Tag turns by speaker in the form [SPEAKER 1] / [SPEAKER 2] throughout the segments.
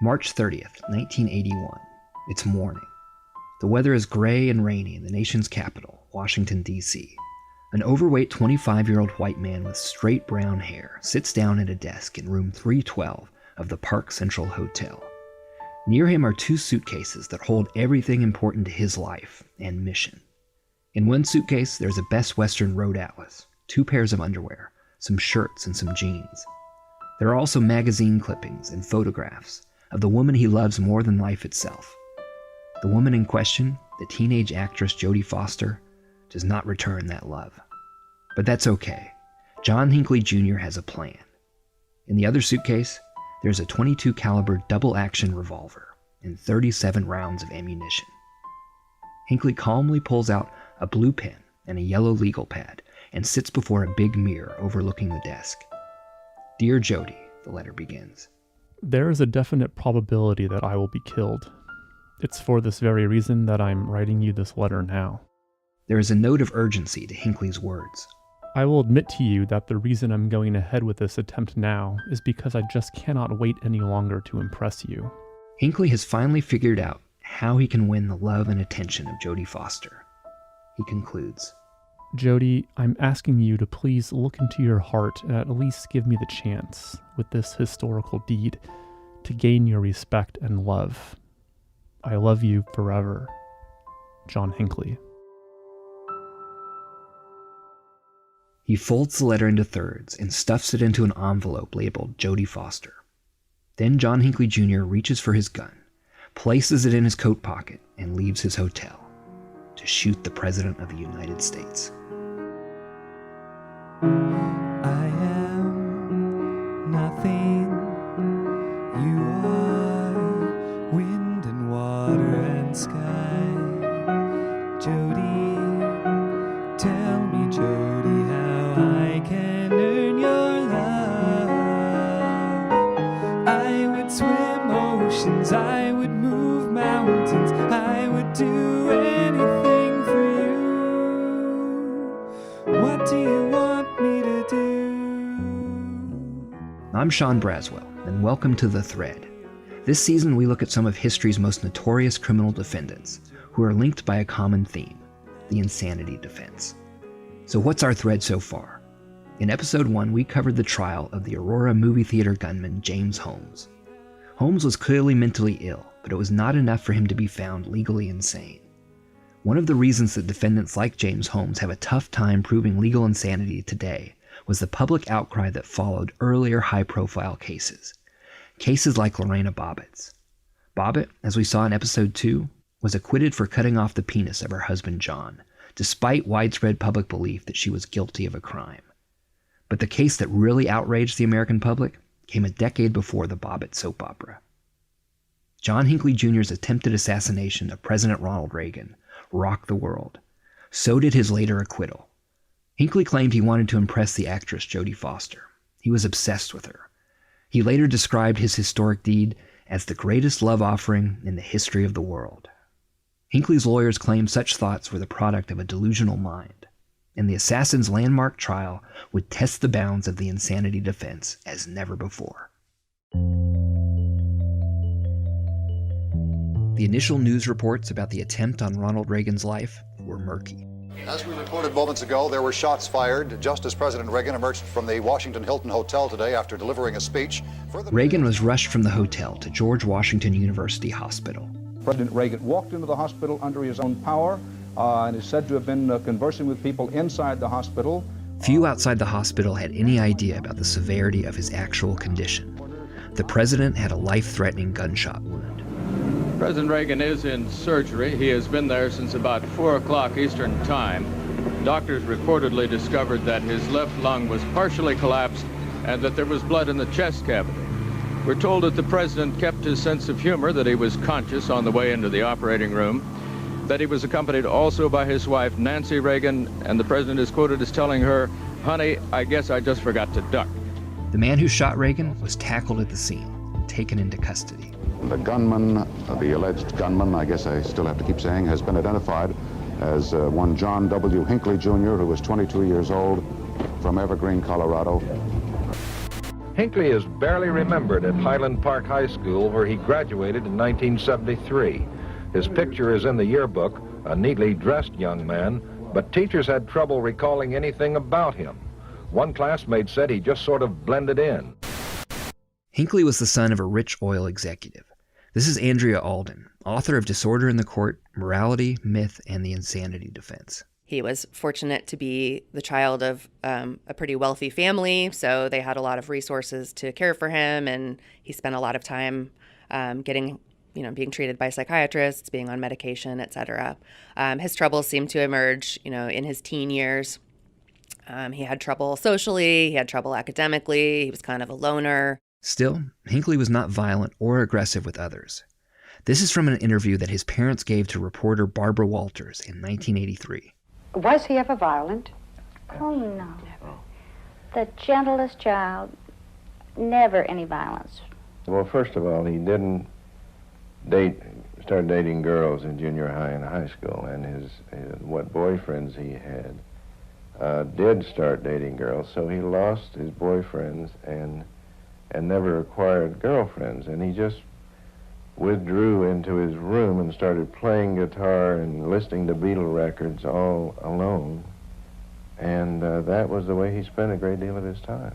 [SPEAKER 1] March 30th, 1981. It's morning. The weather is gray and rainy in the nation's capital, Washington, D.C. An overweight 25-year-old white man with straight brown hair sits down at a desk in room 312 of the Park Central Hotel. Near him are two suitcases that hold everything important to his life and mission. In one suitcase, there's a Best Western Road Atlas, 2 pairs of underwear, some shirts, and some jeans. There are also magazine clippings and photographs of the woman he loves more than life itself. The woman in question, the teenage actress Jodie Foster, does not return that love. But that's okay. John Hinckley Jr. has a plan. In the other suitcase, there's a .22 caliber double-action revolver and 37 rounds of ammunition. Hinckley calmly pulls out a blue pen and a yellow legal pad and sits before a big mirror overlooking the desk. Dear Jodie, the letter begins.
[SPEAKER 2] There is a definite probability that I will be killed. It's for this very reason that I'm writing you this letter now.
[SPEAKER 1] There is a note of urgency to Hinckley's words.
[SPEAKER 2] I will admit to you that the reason I'm going ahead with this attempt now is because I just cannot wait any longer to impress you.
[SPEAKER 1] Hinckley has finally figured out how he can win the love and attention of Jodie Foster. He concludes,
[SPEAKER 2] Jodie, I'm asking you to please look into your heart and at least give me the chance, with this historical deed, to gain your respect and love. I love you forever. John Hinckley.
[SPEAKER 1] He folds the letter into thirds and stuffs it into an envelope labeled Jodie Foster. Then John Hinckley Jr. reaches for his gun, places it in his coat pocket, and leaves his hotel to shoot the President of the United States.
[SPEAKER 3] I am nothing. You are wind and water and sky. Jodie, tell me, Jodie, how I can earn your love. I would swim oceans, I would move mountains, I would do anything for you. What do you want me to do?
[SPEAKER 1] I'm Sean Braswell, and welcome to The Thread. This season we look at some of history's most notorious criminal defendants who are linked by a common theme, the insanity defense. So what's our thread so far? In episode 1, we covered the trial of the Aurora movie theater gunman James Holmes. Holmes was clearly mentally ill, but it was not enough for him to be found legally insane. One of the reasons that defendants like James Holmes have a tough time proving legal insanity today was the public outcry that followed earlier high-profile cases. Cases like Lorena Bobbitt's. Bobbitt, as we saw in episode 2, was acquitted for cutting off the penis of her husband John, despite widespread public belief that she was guilty of a crime. But the case that really outraged the American public came a decade before the Bobbitt soap opera. John Hinckley Jr.'s attempted assassination of President Ronald Reagan rocked the world. So did his later acquittal. Hinckley claimed he wanted to impress the actress Jodie Foster. He was obsessed with her. He later described his historic deed as the greatest love offering in the history of the world. Hinckley's lawyers claimed such thoughts were the product of a delusional mind, and the assassin's landmark trial would test the bounds of the insanity defense as never before. The initial news reports about the attempt on Ronald Reagan's life were murky.
[SPEAKER 4] As we reported moments ago, there were shots fired just as President Reagan emerged from the Washington Hilton Hotel today after delivering a speech.
[SPEAKER 1] Reagan was rushed from the hotel to George Washington University Hospital.
[SPEAKER 5] President Reagan walked into the hospital under his own power and is said to have been conversing with people inside the hospital.
[SPEAKER 1] Few outside the hospital had any idea about the severity of his actual condition. The president had a life-threatening gunshot wound.
[SPEAKER 6] President Reagan is in surgery. He has been there since about 4 o'clock Eastern Time. Doctors reportedly discovered that his left lung was partially collapsed and that there was blood in the chest cavity. We're told that the president kept his sense of humor, that he was conscious on the way into the operating room, that he was accompanied also by his wife, Nancy Reagan, and the president is quoted as telling her, "Honey, I guess I just forgot to duck."
[SPEAKER 1] The man who shot Reagan was tackled at the scene and taken into custody.
[SPEAKER 7] The gunman, the alleged gunman, I guess I still have to keep saying, has been identified as one John W. Hinckley Jr., who was 22 years old, from Evergreen, Colorado.
[SPEAKER 8] Hinckley is barely remembered at Highland Park High School, where he graduated in 1973. His picture is in the yearbook, a neatly dressed young man, but teachers had trouble recalling anything about him. One classmate said he just sort of blended in.
[SPEAKER 1] Hinckley was the son of a rich oil executive. This is Andrea Alden, author of Disorder in the Court, Morality, Myth, and the Insanity Defense.
[SPEAKER 9] He was fortunate to be the child of a pretty wealthy family, so they had a lot of resources to care for him, and he spent a lot of time being treated by psychiatrists, being on medication, etc. His troubles seemed to emerge, in his teen years. He had trouble socially, he had trouble academically, he was kind of a loner.
[SPEAKER 1] Still, Hinckley was not violent or aggressive with others. This is from an interview that his parents gave to reporter Barbara Walters in 1983.
[SPEAKER 10] Was he ever violent?
[SPEAKER 11] Oh, no. Never. The gentlest child, never any violence.
[SPEAKER 12] Well, first of all, he didn't start dating girls in junior high and high school, and what boyfriends he had did start dating girls, so he lost his boyfriends and never acquired girlfriends, and he just withdrew into his room and started playing guitar and listening to Beatle records all alone. And that was the way he spent a great deal of his time.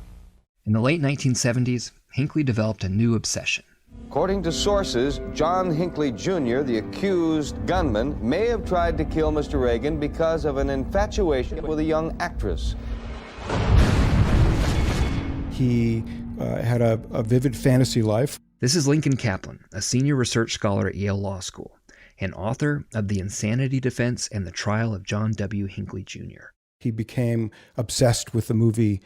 [SPEAKER 1] In the late 1970s, Hinckley developed a new obsession.
[SPEAKER 13] According to sources, John Hinckley Jr., the accused gunman, may have tried to kill Mr. Reagan because of an infatuation with a young actress.
[SPEAKER 14] He had a vivid fantasy life.
[SPEAKER 1] This is Lincoln Kaplan, a senior research scholar at Yale Law School, and author of The Insanity Defense and the Trial of John W. Hinckley Jr.
[SPEAKER 14] He became obsessed with the movie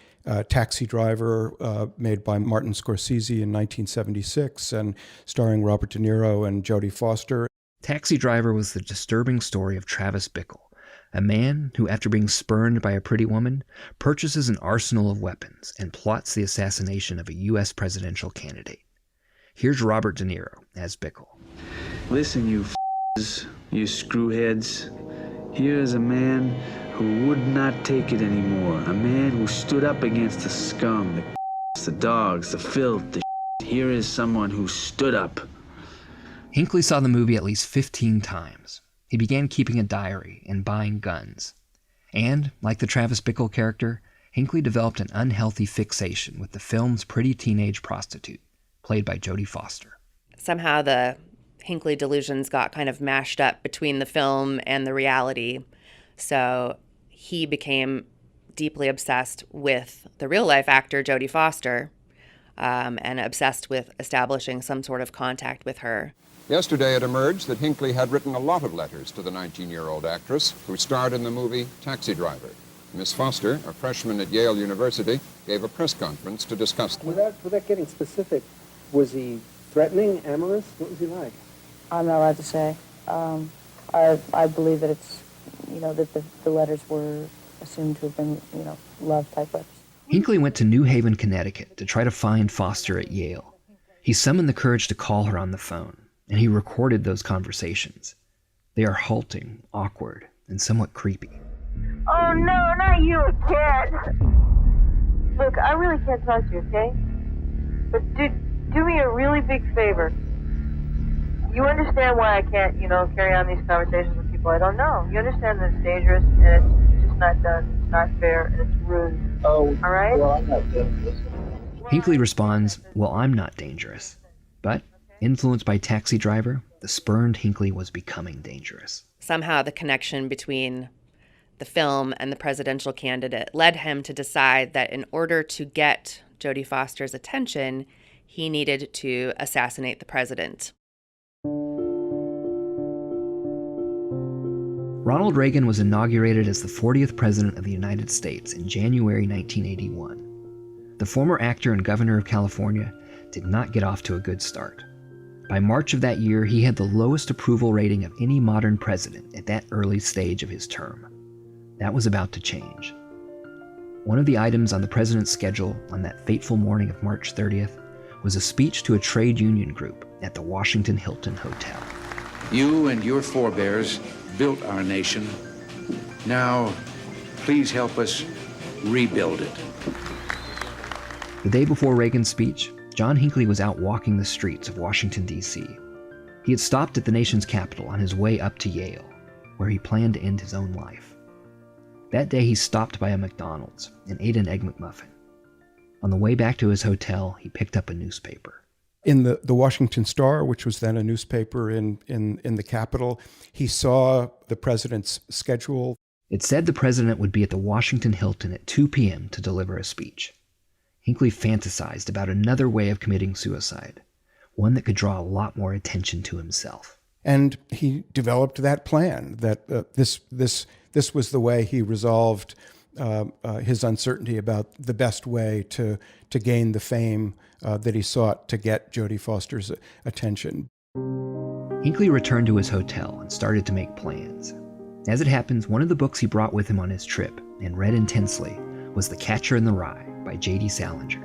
[SPEAKER 14] Taxi Driver, made by Martin Scorsese in 1976 and starring Robert De Niro and Jodie Foster.
[SPEAKER 1] Taxi Driver was the disturbing story of Travis Bickle, a man who, after being spurned by a pretty woman, purchases an arsenal of weapons and plots the assassination of a U.S. presidential candidate. Here's Robert De Niro as Bickle.
[SPEAKER 15] Listen, you f***s, you screwheads. Here is a man who would not take it anymore. A man who stood up against the scum, the dogs, the filth, the shit. Here is someone who stood up.
[SPEAKER 1] Hinckley saw the movie at least 15 times. He began keeping a diary and buying guns. And, like the Travis Bickle character, Hinckley developed an unhealthy fixation with the film's pretty teenage prostitute, played by Jodie Foster.
[SPEAKER 9] Somehow the Hinckley delusions got kind of mashed up between the film and the reality. So he became deeply obsessed with the real-life actor Jodie Foster and obsessed with establishing some sort of contact with her.
[SPEAKER 16] Yesterday it emerged that Hinckley had written a lot of letters to the 19-year-old actress who starred in the movie Taxi Driver. Miss Foster, a freshman at Yale University, gave a press conference to discuss them.
[SPEAKER 17] Without getting specific, was he threatening, amorous? What was he like?
[SPEAKER 18] I'm not allowed to say. I believe that it's, that the letters were assumed to have been, love-type letters.
[SPEAKER 1] Hinckley went to New Haven, Connecticut to try to find Foster at Yale. He summoned the courage to call her on the phone, and he recorded those conversations. They are halting, awkward, and somewhat creepy.
[SPEAKER 19] Oh, no, not you, kid. Look, I really can't talk to you, okay? But do me a really big favor. You understand why I can't, carry on these conversations with people I don't know. You understand that it's dangerous, and it's just not done, it's not fair, and it's rude.
[SPEAKER 17] Oh,
[SPEAKER 19] all right?
[SPEAKER 17] Well, I'm not dangerous.
[SPEAKER 1] Hinckley responds, well, I'm not dangerous. But, influenced by Taxi Driver, the spurned Hinckley was becoming dangerous.
[SPEAKER 9] Somehow the connection between the film and the presidential candidate led him to decide that in order to get Jodie Foster's attention, he needed to assassinate the president.
[SPEAKER 1] Ronald Reagan was inaugurated as the 40th President of the United States in January 1981. The former actor and governor of California did not get off to a good start. By March of that year, he had the lowest approval rating of any modern president at that early stage of his term. That was about to change. One of the items on the president's schedule on that fateful morning of March 30th was a speech to a trade union group at the Washington Hilton Hotel.
[SPEAKER 20] You and your forebears built our nation. Now, please help us rebuild it.
[SPEAKER 1] The day before Reagan's speech, John Hinckley was out walking the streets of Washington, D.C. He had stopped at the nation's capital on his way up to Yale, where he planned to end his own life. That day he stopped by a McDonald's and ate an Egg McMuffin. On the way back to his hotel, he picked up a newspaper.
[SPEAKER 14] In the Washington Star, which was then a newspaper in the Capitol, he saw the president's schedule.
[SPEAKER 1] It said the president would be at the Washington Hilton at 2 p.m. to deliver a speech. Hinckley fantasized about another way of committing suicide, one that could draw a lot more attention to himself.
[SPEAKER 14] And he developed that plan, that this was the way he resolved his uncertainty about the best way to gain the fame that he sought to get Jodie Foster's attention.
[SPEAKER 1] Hinckley returned to his hotel and started to make plans. As it happens, one of the books he brought with him on his trip, and read intensely, was The Catcher in the Rye by J.D. Salinger.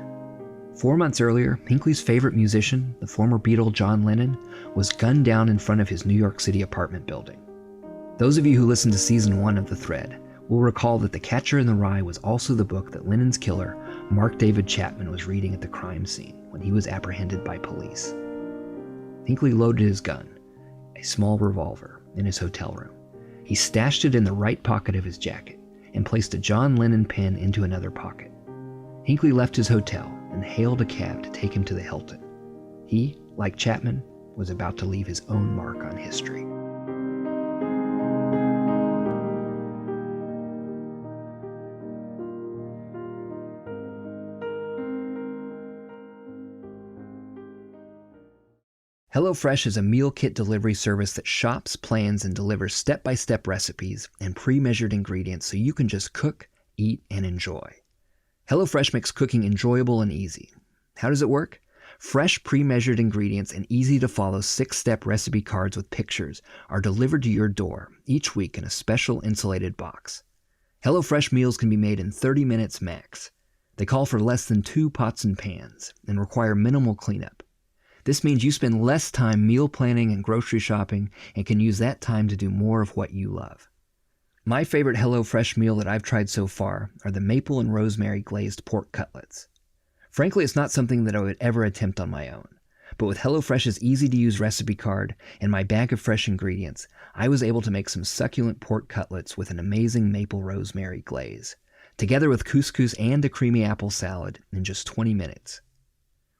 [SPEAKER 1] 4 months earlier, Hinckley's favorite musician, the former Beatle John Lennon, was gunned down in front of his New York City apartment building. Those of you who listened to Season 1 of The Thread will recall that The Catcher in the Rye was also the book that Lennon's killer, Mark David Chapman, was reading at the crime scene when he was apprehended by police. Hinckley loaded his gun, a small revolver, in his hotel room. He stashed it in the right pocket of his jacket and placed a John Lennon pen into another pocket. Hinckley left his hotel and hailed a cab to take him to the Hilton. He, like Chapman, was about to leave his own mark on history. HelloFresh is a meal kit delivery service that shops, plans, and delivers step-by-step recipes and pre-measured ingredients so you can just cook, eat, and enjoy. HelloFresh makes cooking enjoyable and easy. How does it work? Fresh, pre-measured ingredients and easy-to-follow 6-step recipe cards with pictures are delivered to your door each week in a special insulated box. HelloFresh meals can be made in 30 minutes max. They call for less than 2 pots and pans and require minimal cleanup. This means you spend less time meal planning and grocery shopping and can use that time to do more of what you love. My favorite HelloFresh meal that I've tried so far are the maple and rosemary glazed pork cutlets. Frankly, it's not something that I would ever attempt on my own. But with HelloFresh's easy-to-use recipe card and my bag of fresh ingredients, I was able to make some succulent pork cutlets with an amazing maple rosemary glaze, together with couscous and a creamy apple salad in just 20 minutes.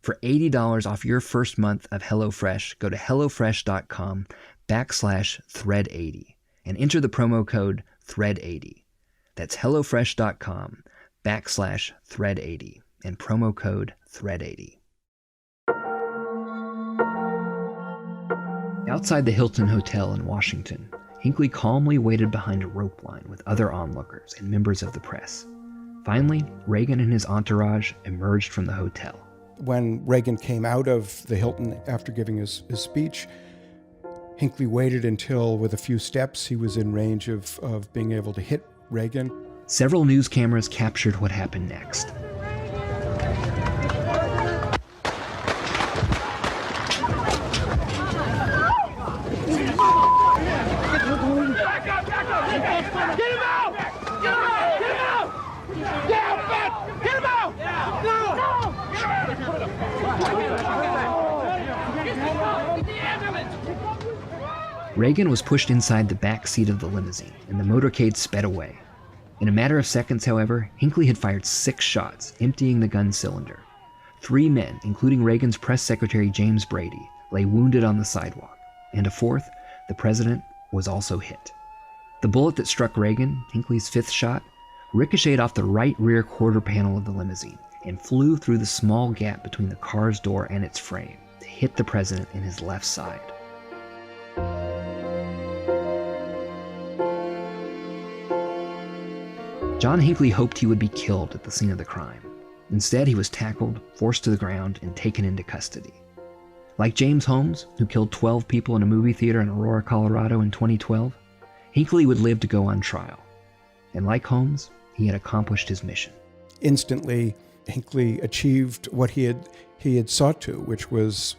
[SPEAKER 1] For $80 off your first month of HelloFresh, go to HelloFresh.com/thread80 and enter the promo code thread80. That's HelloFresh.com/thread80 and promo code thread80. Outside the Hilton Hotel in Washington, Hinckley calmly waited behind a rope line with other onlookers and members of the press. Finally, Reagan and his entourage emerged from the hotel.
[SPEAKER 14] When Reagan came out of the Hilton after giving his speech, Hinckley waited until, with a few steps, he was in range of being able to hit Reagan.
[SPEAKER 1] Several news cameras captured what happened next. Reagan was pushed inside the back seat of the limousine, and the motorcade sped away. In a matter of seconds, however, Hinckley had fired 6 shots, emptying the gun cylinder. 3 men, including Reagan's press secretary James Brady, lay wounded on the sidewalk, and a 4th, the president, was also hit. The bullet that struck Reagan, Hinckley's 5th shot, ricocheted off the right rear quarter panel of the limousine and flew through the small gap between the car's door and its frame to hit the president in his left side. John Hinckley hoped he would be killed at the scene of the crime. Instead, he was tackled, forced to the ground, and taken into custody. Like James Holmes, who killed 12 people in a movie theater in Aurora, Colorado in 2012, Hinckley would live to go on trial. And like Holmes, he had accomplished his mission.
[SPEAKER 14] Instantly, Hinckley achieved what he had sought to, which was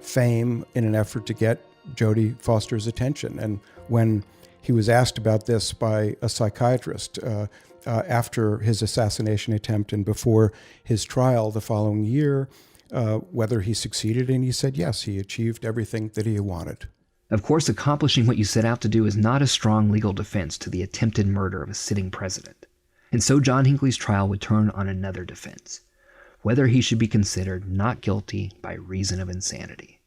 [SPEAKER 14] fame in an effort to get Jodie Foster's attention. And when he was asked about this by a psychiatrist, after his assassination attempt and before his trial the following year, whether he succeeded, and he said yes, he achieved everything that he wanted.
[SPEAKER 1] Of course, accomplishing what you set out to do is not a strong legal defense to the attempted murder of a sitting president. And so John Hinckley's trial would turn on another defense, whether he should be considered not guilty by reason of insanity.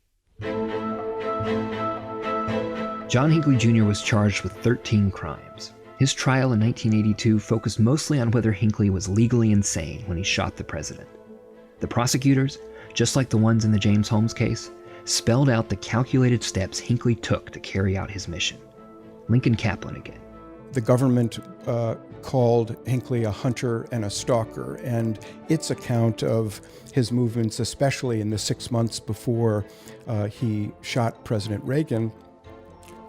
[SPEAKER 1] John Hinckley Jr. was charged with 13 crimes. His trial in 1982 focused mostly on whether Hinckley was legally insane when he shot the president. The prosecutors, just like the ones in the James Holmes case, spelled out the calculated steps Hinckley took to carry out his mission. Lincoln Kaplan again.
[SPEAKER 14] The government called Hinckley a hunter and a stalker, and its account of his movements, especially in the 6 months before he shot President Reagan,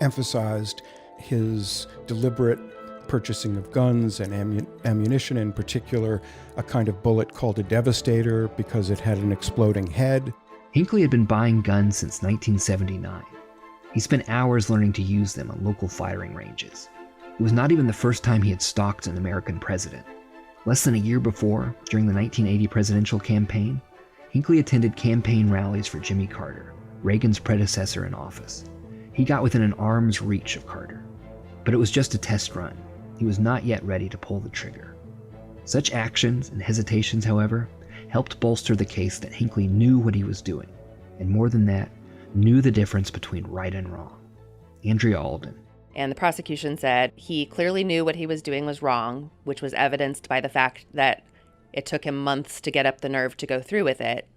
[SPEAKER 14] emphasized his deliberate purchasing of guns and ammunition, in particular a kind of bullet called a Devastator because it had an exploding head.
[SPEAKER 1] Hinckley had been buying guns since 1979. He spent hours learning to use them on local firing ranges. It was not even the first time he had stalked an American president. Less than a year before, during the 1980 presidential campaign, Hinckley attended campaign rallies for Jimmy Carter, Reagan's predecessor in office. He got within an arm's reach of Carter. But it was just a test run. He was not yet ready to pull the trigger. Such actions and hesitations, however, helped bolster the case that Hinckley knew what he was doing, and more than that, knew the difference between right and wrong. Andrea Alden.
[SPEAKER 9] And the prosecution said he clearly knew what he was doing was wrong, which was evidenced by the fact that it took him months to get up the nerve to go through with it.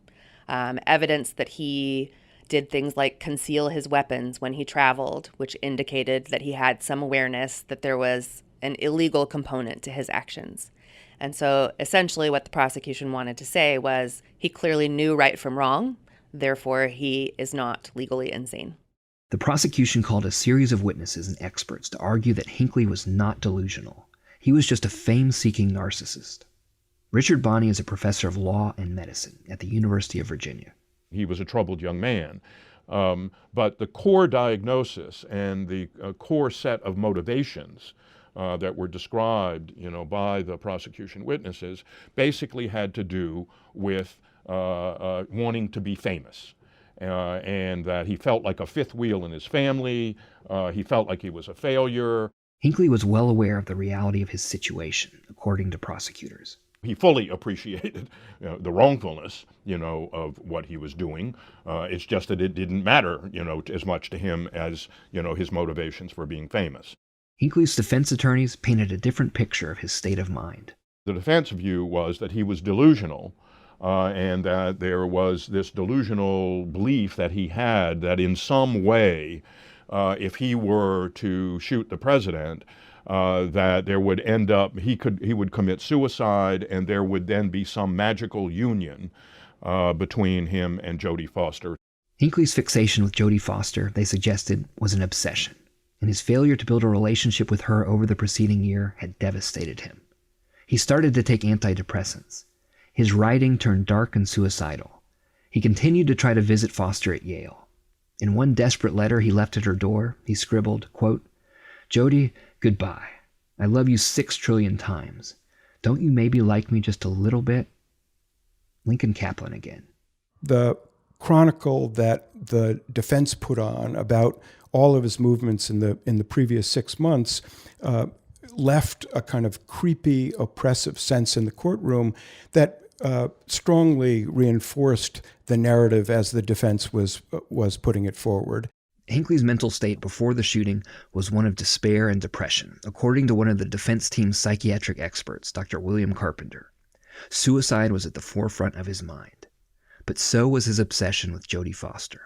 [SPEAKER 9] Evidence that he did things like conceal his weapons when he traveled, which indicated that he had some awareness that there was an illegal component to his actions. And so essentially what the prosecution wanted to say was he clearly knew right from wrong, therefore he is not legally insane.
[SPEAKER 1] The prosecution called a series of witnesses and experts to argue that Hinckley was not delusional. He was just a fame-seeking narcissist. Richard Bonney is a professor of law and medicine at the University of Virginia.
[SPEAKER 21] He was a troubled young man. But the core diagnosis and the core set of motivations that were described, by the prosecution witnesses basically had to do with wanting to be famous. And that he felt like a fifth wheel in his family. He felt like he was a failure.
[SPEAKER 1] Hinckley was well aware of the reality of his situation, according to prosecutors.
[SPEAKER 21] He fully appreciated the wrongfulness, of what he was doing. It's just that it didn't matter, as much to him as, his motivations for being famous.
[SPEAKER 1] Hinckley's defense attorneys painted a different picture of his state of mind.
[SPEAKER 21] The defense view was that he was delusional, and that there was this delusional belief that he had that in some way, if he were to shoot the president, that there would end up, he would commit suicide, and there would then be some magical union between him and Jodie Foster.
[SPEAKER 1] Hinckley's fixation with Jodie Foster, they suggested, was an obsession, and his failure to build a relationship with her over the preceding year had devastated him. He started to take antidepressants. His writing turned dark and suicidal. He continued to try to visit Foster at Yale. In one desperate letter he left at her door, he scribbled, quote, "Jodie, goodbye. I love you 6 trillion times. Don't you maybe like me just a little bit?" Lincoln Kaplan again.
[SPEAKER 14] The chronicle that the defense put on about all of his movements in the previous 6 months left a kind of creepy, oppressive sense in the courtroom that strongly reinforced the narrative as the defense was putting it forward.
[SPEAKER 1] Hinckley's mental state before the shooting was one of despair and depression, according to one of the defense team's psychiatric experts, Dr. William Carpenter. Suicide was at the forefront of his mind. But so was his obsession with Jodie Foster.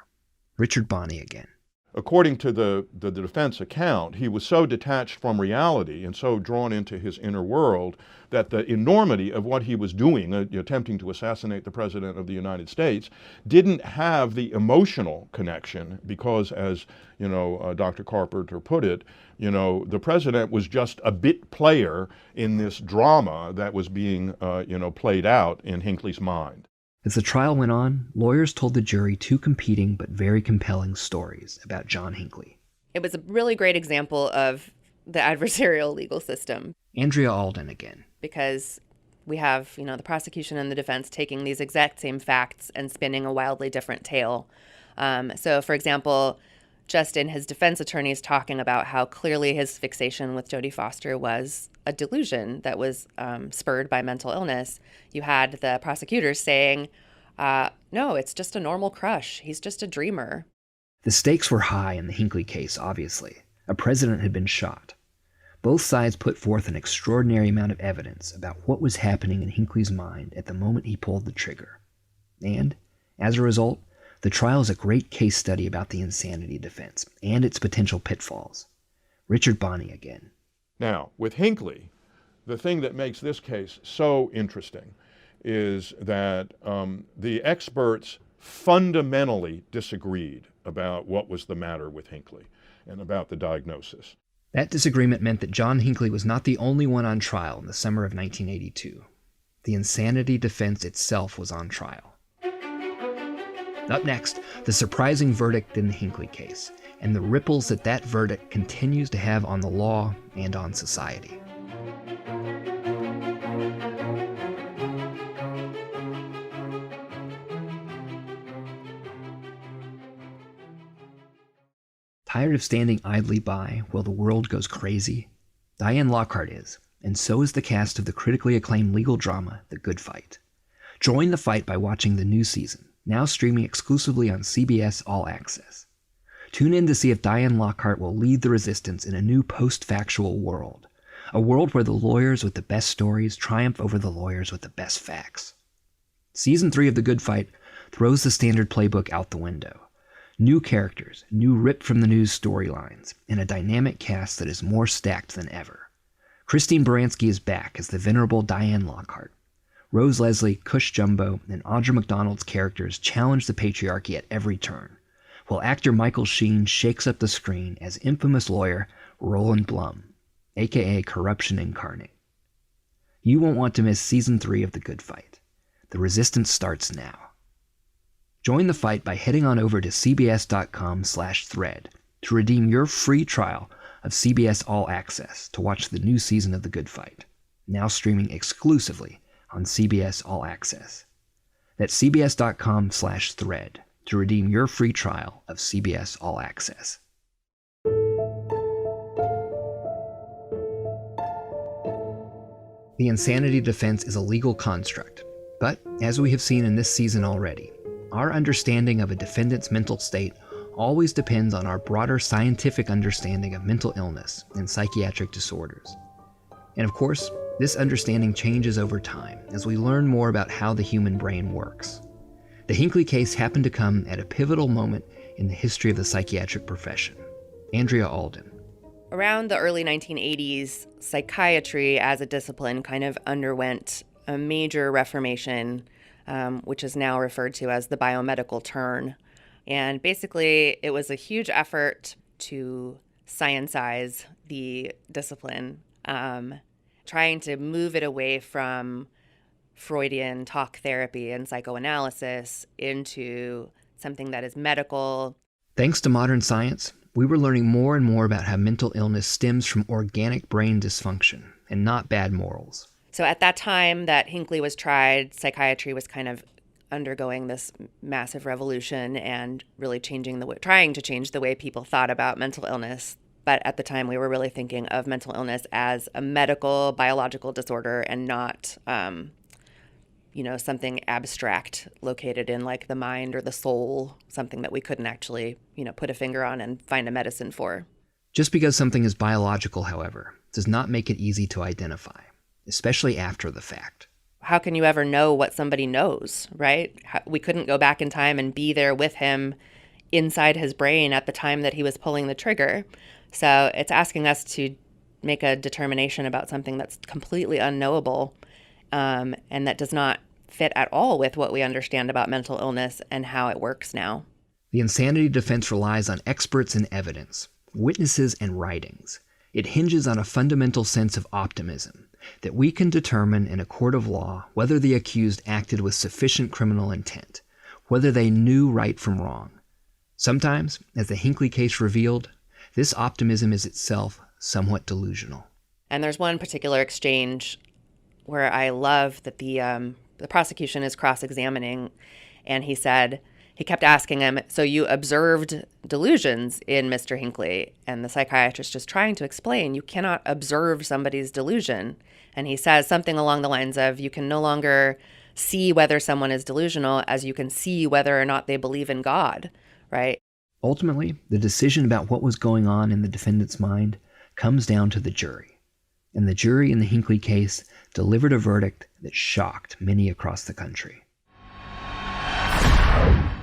[SPEAKER 1] Richard Bonney again.
[SPEAKER 21] According to the defense account, he was so detached from reality and so drawn into his inner world that the enormity of what he was doing, attempting to assassinate the President of the United States, didn't have the emotional connection because, as Dr. Carpenter put it, the President was just a bit player in this drama that was being played out in Hinckley's mind.
[SPEAKER 1] As the trial went on, lawyers told the jury 2 competing but very compelling stories about John Hinckley.
[SPEAKER 9] It was a really great example of the adversarial legal system.
[SPEAKER 1] Andrea Alden again.
[SPEAKER 9] Because we have, the prosecution and the defense taking these exact same facts and spinning a wildly different tale. So, for example, just in his defense attorneys talking about how clearly his fixation with Jodie Foster was a delusion that was spurred by mental illness, you had the prosecutors saying, no, it's just a normal crush. He's just a dreamer.
[SPEAKER 1] The stakes were high in the Hinckley case, obviously. A president had been shot. Both sides put forth an extraordinary amount of evidence about what was happening in Hinckley's mind at the moment he pulled the trigger. And, as a result, the trial is a great case study about the insanity defense and its potential pitfalls. Richard Bonney again.
[SPEAKER 21] Now, with Hinckley, the thing that makes this case so interesting is that the experts fundamentally disagreed about what was the matter with Hinckley and about the diagnosis.
[SPEAKER 1] That disagreement meant that John Hinckley was not the only one on trial in the summer of 1982. The insanity defense itself was on trial. Up next, the surprising verdict in the Hinckley case, and the ripples that that verdict continues to have on the law and on society. Tired of standing idly by while the world goes crazy? Diane Lockhart is, and so is the cast of the critically acclaimed legal drama, The Good Fight. Join the fight by watching the new season, now streaming exclusively on CBS All Access. Tune in to see if Diane Lockhart will lead the resistance in a new post-factual world, a world where the lawyers with the best stories triumph over the lawyers with the best facts. Season 3 of The Good Fight throws the standard playbook out the window. New characters, new ripped-from-the-news storylines, and a dynamic cast that is more stacked than ever. Christine Baranski is back as the venerable Diane Lockhart. Rose Leslie, Cush Jumbo, and Audra McDonald's characters challenge the patriarchy at every turn, while actor Michael Sheen shakes up the screen as infamous lawyer Roland Blum, aka Corruption Incarnate. You won't want to miss Season 3 of The Good Fight. The resistance starts now. Join the fight by heading on over to cbs.com/thread to redeem your free trial of CBS All Access to watch the new season of The Good Fight, now streaming exclusively on CBS All Access. That's cbs.com/thread to redeem your free trial of CBS All Access. The insanity defense is a legal construct, but as we have seen in this season already, our understanding of a defendant's mental state always depends on our broader scientific understanding of mental illness and psychiatric disorders. And of course, this understanding changes over time as we learn more about how the human brain works. The Hinckley case happened to come at a pivotal moment in the history of the psychiatric profession. Andrea Alden.
[SPEAKER 9] Around the early 1980s, psychiatry as a discipline kind of underwent a major reformation, which is now referred to as the biomedical turn. And basically, it was a huge effort to scientize the discipline, trying to move it away from Freudian talk therapy and psychoanalysis into something that is medical.
[SPEAKER 1] Thanks to modern science, we were learning more and more about how mental illness stems from organic brain dysfunction and not bad morals.
[SPEAKER 9] So at that time that Hinckley was tried, psychiatry was kind of undergoing this massive revolution and really trying to change the way people thought about mental illness. But at the time, we were really thinking of mental illness as a medical, biological disorder and not, something abstract located in like the mind or the soul, something that we couldn't actually, put a finger on and find a medicine for.
[SPEAKER 1] Just because something is biological, however, does not make it easy to identify, especially after the fact.
[SPEAKER 9] How can you ever know what somebody knows, right? We couldn't go back in time and be there with him inside his brain at the time that he was pulling the trigger. So it's asking us to make a determination about something that's completely unknowable, and that does not fit at all with what we understand about mental illness and how it works now.
[SPEAKER 1] The insanity defense relies on experts and evidence, witnesses and writings. It hinges on a fundamental sense of optimism, that we can determine in a court of law whether the accused acted with sufficient criminal intent, whether they knew right from wrong. Sometimes, as the Hinckley case revealed, this optimism is itself somewhat delusional.
[SPEAKER 9] And there's one particular exchange where I love that the prosecution is cross-examining, and he kept asking him, so you observed delusions in Mr. Hinckley? And the psychiatrist is trying to explain, you cannot observe somebody's delusion. And he says something along the lines of, you can no longer see whether someone is delusional as you can see whether or not they believe in God, right?
[SPEAKER 1] Ultimately, the decision about what was going on in the defendant's mind comes down to the jury. And the jury in the Hinckley case delivered a verdict that shocked many across the country.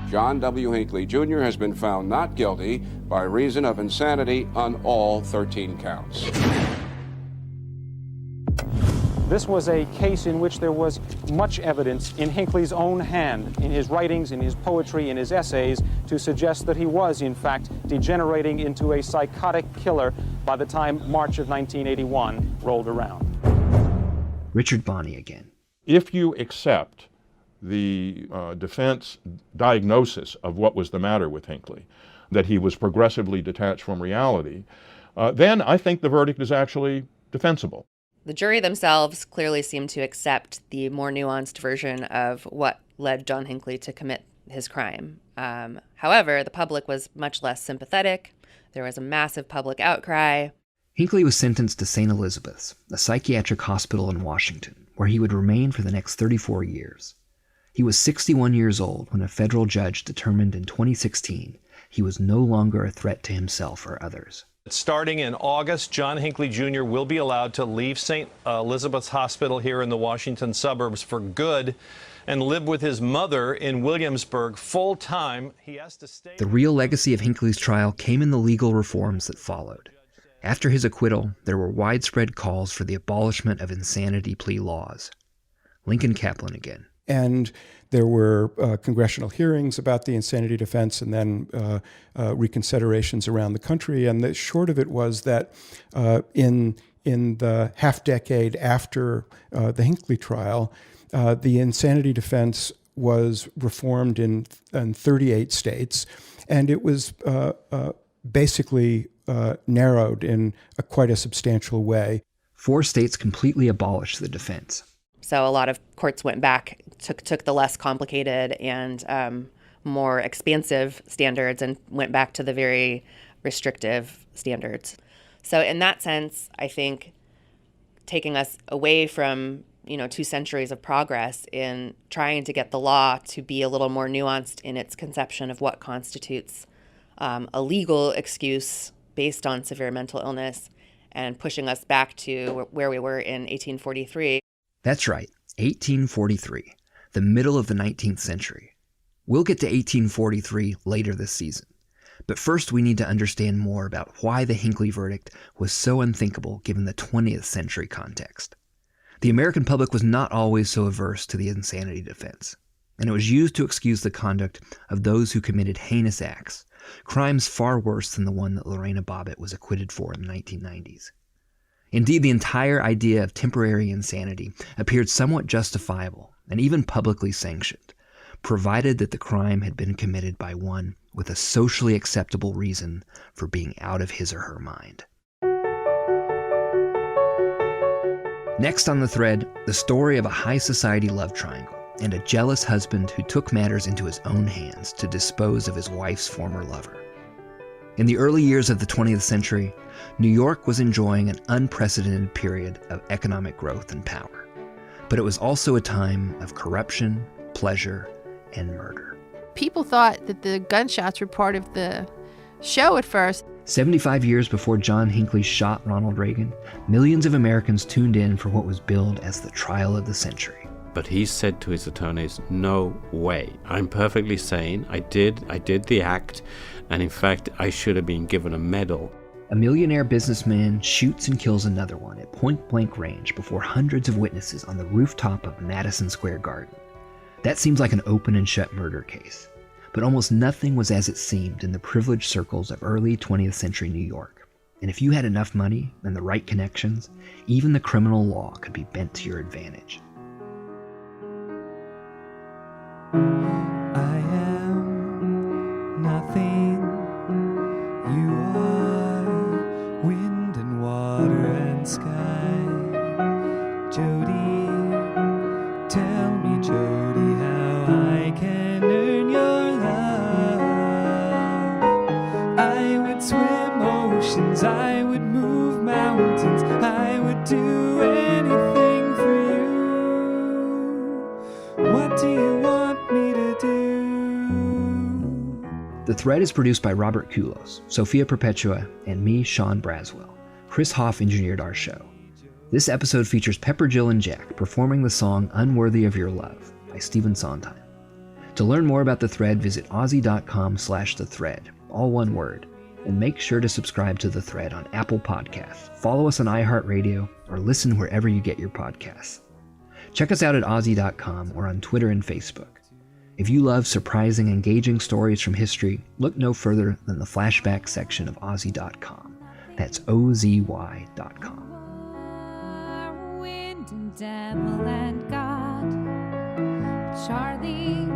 [SPEAKER 16] John W. Hinckley Jr. has been found not guilty by reason of insanity on all 13 counts.
[SPEAKER 2] This was a case in which there was much evidence in Hinckley's own hand, in his writings, in his poetry, in his essays, to suggest that he was, in fact, degenerating into a psychotic killer by the time March of 1981 rolled around.
[SPEAKER 1] Richard Bonney again.
[SPEAKER 21] If you accept the defense diagnosis of what was the matter with Hinckley, that he was progressively detached from reality, then I think the verdict is actually defensible.
[SPEAKER 9] The jury themselves clearly seem to accept the more nuanced version of what led John Hinckley to commit his crime. However, the public was much less sympathetic. There was a massive public outcry.
[SPEAKER 1] Hinckley was sentenced to St. Elizabeth's, a psychiatric hospital in Washington, where he would remain for the next 34 years. He was 61 years old when a federal judge determined in 2016 he was no longer a threat to himself or others.
[SPEAKER 22] Starting in August, John Hinckley Jr. will be allowed to leave St. Elizabeth's Hospital here in the Washington suburbs for good and live with his mother in Williamsburg full-time. He has to stay.
[SPEAKER 1] The real legacy of Hinckley's trial came in the legal reforms that followed. After his acquittal, there were widespread calls for the abolishment of insanity plea laws. Lincoln Kaplan again.
[SPEAKER 14] And there were congressional hearings about the insanity defense and then reconsiderations around the country. And the short of it was that in the half-decade after the Hinckley trial, the insanity defense was reformed in 38 states, and it was basically narrowed in quite a substantial way.
[SPEAKER 1] 4 states completely abolished the defense.
[SPEAKER 9] So a lot of courts went back, took the less complicated and more expansive standards and went back to the very restrictive standards. So in that sense, I think taking us away from 2 centuries of progress in trying to get the law to be a little more nuanced in its conception of what constitutes a legal excuse based on severe mental illness, and pushing us back to where we were in 1843.
[SPEAKER 1] That's right, 1843, the middle of the 19th century. We'll get to 1843 later this season. But first we need to understand more about why the Hinckley verdict was so unthinkable given the 20th century context. The American public was not always so averse to the insanity defense, and it was used to excuse the conduct of those who committed heinous acts, crimes far worse than the one that Lorena Bobbitt was acquitted for in the 1990s. Indeed, the entire idea of temporary insanity appeared somewhat justifiable and even publicly sanctioned, provided that the crime had been committed by one with a socially acceptable reason for being out of his or her mind. Next on the thread, the story of a high society love triangle and a jealous husband who took matters into his own hands to dispose of his wife's former lover. In the early years of the 20th century, New York was enjoying an unprecedented period of economic growth and power. But it was also a time of corruption, pleasure, and murder.
[SPEAKER 23] People thought that the gunshots were part of the show at first.
[SPEAKER 1] 75 years before John Hinckley shot Ronald Reagan, millions of Americans tuned in for what was billed as the trial of the century.
[SPEAKER 24] But he said to his attorneys, no way. I'm perfectly sane. I did the act. And in fact, I should have been given a medal.
[SPEAKER 1] A millionaire businessman shoots and kills another one at point-blank range before hundreds of witnesses on the rooftop of Madison Square Garden. That seems like an open and shut murder case. But almost nothing was as it seemed in the privileged circles of early 20th century New York. And if you had enough money and the right connections, even the criminal law could be bent to your advantage.
[SPEAKER 3] I am nothing. You are wind and water and sky. I can earn your love. I would swim oceans, I would move mountains, I would do anything for you. What do you want me to do?
[SPEAKER 1] The Thread is produced by Robert Kulos, Sophia Perpetua, and me, Sean Braswell. Chris Hoff engineered our show. This episode features Pepper, Jill, and Jack performing the song Unworthy of Your Love by Stephen Sondheim. To learn more about The Thread, visit OZY.com/thethread, all one word, and make sure to subscribe to The Thread on Apple Podcasts, follow us on iHeartRadio, or listen wherever you get your podcasts. Check us out at OZY.com or on Twitter and Facebook. If you love surprising, engaging stories from history, look no further than the flashback section of OZY.com. That's OZY.com.
[SPEAKER 4] Wind and devil and God, Charlie